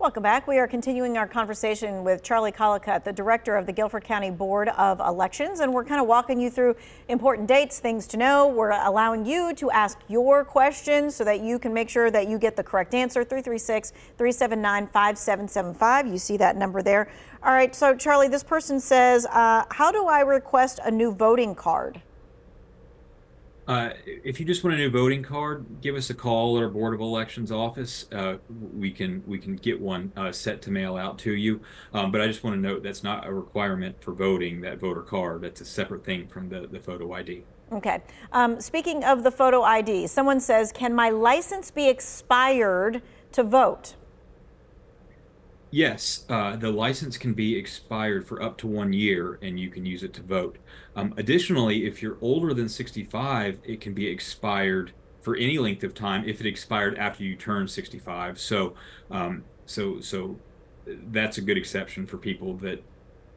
Welcome back. We are continuing our conversation with Charlie Collicutt, the director of the Guilford County Board of Elections, and we're kind of walking you through important dates, things to know. We're allowing you to ask your questions so that you can make sure that you get the correct answer. 336-379-5775. You see that number there. All right, so Charlie, this person says, how do I request a new voting card? If you just want a new voting card, give us a call at our Board of Elections office. We can get one set to mail out to you. But I just want to note that's not a requirement for voting, that voter card. That's a separate thing from the photo ID. Okay. Speaking of the photo ID, someone says, can my license be expired to vote? Yes, the license can be expired for up to 1 year and you can use it to vote. Additionally, if you're older than 65, it can be expired for any length of time if it expired after you turn 65. So that's a good exception for people that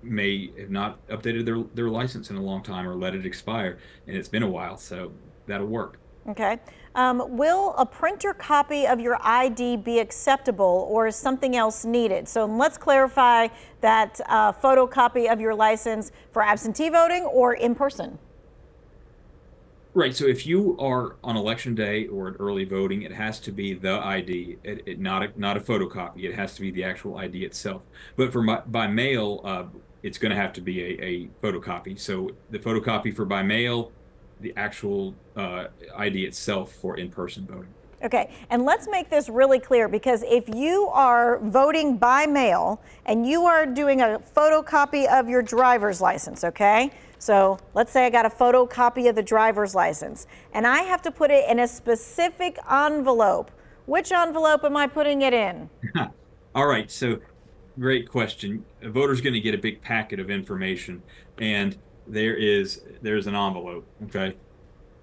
may have not updated their license in a long time or let it expire, and it's been a while, so that'll work. Okay. Will a printer copy of your ID be acceptable, or is something else needed? So let's clarify that photocopy of your license for absentee voting or in person. Right. So if you are on election day or at early voting, it has to be the ID, not a photocopy. It has to be the actual ID itself. But by mail, it's going to have to be a photocopy. So the photocopy for by mail, the actual ID itself for in-person voting. Okay, and let's make this really clear, because if you are voting by mail and you are doing a photocopy of your driver's license, okay? So let's say I got a photocopy of the driver's license and I have to put it in a specific envelope. Which envelope am I putting it in? All right, so great question. A voter's going to get a big packet of information, and there's an envelope, okay?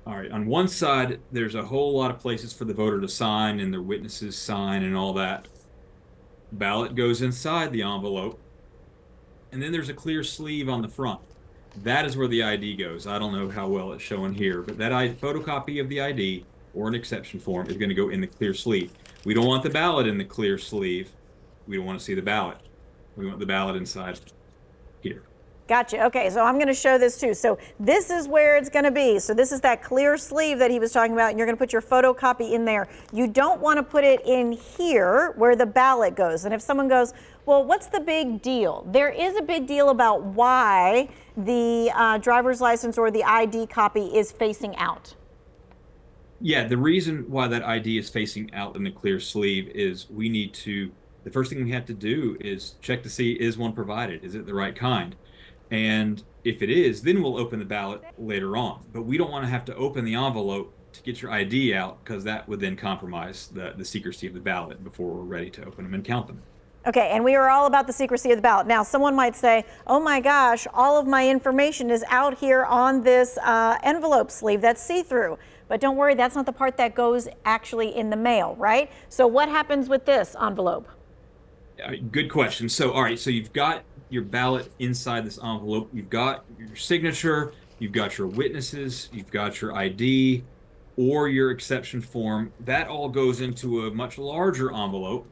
All right, on one side, there's a whole lot of places for the voter to sign and their witnesses sign and all that. Ballot goes inside the envelope, and then there's a clear sleeve on the front. That is where the ID goes. I don't know how well it's showing here, but that photocopy of the ID or an exception form is going to go in the clear sleeve. We don't want the ballot in the clear sleeve. We don't want to see the ballot. We want the ballot inside here. Gotcha. Okay, so I'm going to show this too. So this is where it's going to be. So this is that clear sleeve that he was talking about, and you're going to put your photocopy in there. You don't want to put it in here where the ballot goes. And if someone goes, well, what's the big deal? There is a big deal about why the driver's license or the ID copy is facing out. Yeah, the reason why that ID is facing out in the clear sleeve is the first thing we have to do is check to see, is one provided? Is it the right kind? And if it is, then we'll open the ballot later on. But we don't want to have to open the envelope to get your ID out, because that would then compromise the secrecy of the ballot before we're ready to open them and count them. Okay, and we are all about the secrecy of the ballot. Now, someone might say, oh my gosh, all of my information is out here on this envelope sleeve that's see-through. But don't worry, that's not the part that goes actually in the mail, right? So what happens with this envelope? Good question. So, all right, so you've got your ballot inside this envelope. You've got your signature, you've got your witnesses, you've got your ID or your exception form. That all goes into a much larger envelope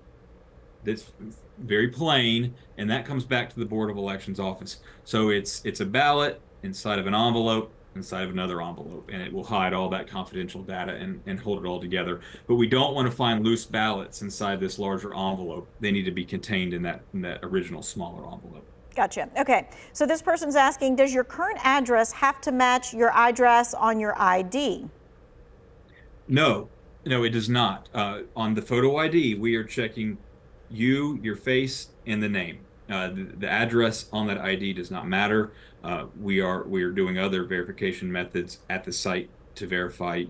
that's very plain, and that comes back to the Board of Elections office. So it's a ballot inside of an envelope inside of another envelope, and it will hide all that confidential data and hold it all together. But we don't want to find loose ballots inside this larger envelope. They need to be contained in that original smaller envelope. Gotcha. Okay, so this person's asking, does your current address have to match your address on your ID? No, it does not. On the photo ID, we are checking you, your face, and the name. The address on that ID does not matter. We are doing other verification methods at the site to verify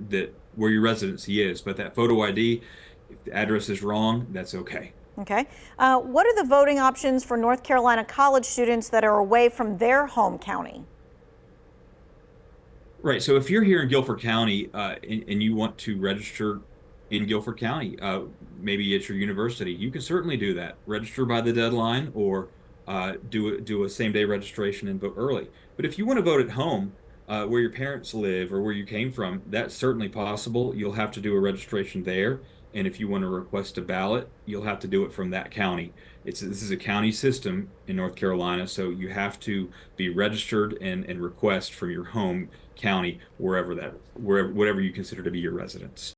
that where your residency is. But that photo ID, if the address is wrong, that's okay. Okay. What are the voting options for North Carolina college students that are away from their home county? Right. So if you're here in Guilford County and you want to register in Guilford County, maybe at your university, you can certainly do that. Register by the deadline, or do a same-day registration and vote early. But if you want to vote at home, where your parents live or where you came from, that's certainly possible. You'll have to do a registration there. and if you want to request a ballot, you'll have to do it from that county. This is a county system in North Carolina, so you have to be registered and request from your home county wherever whatever you consider to be your residence.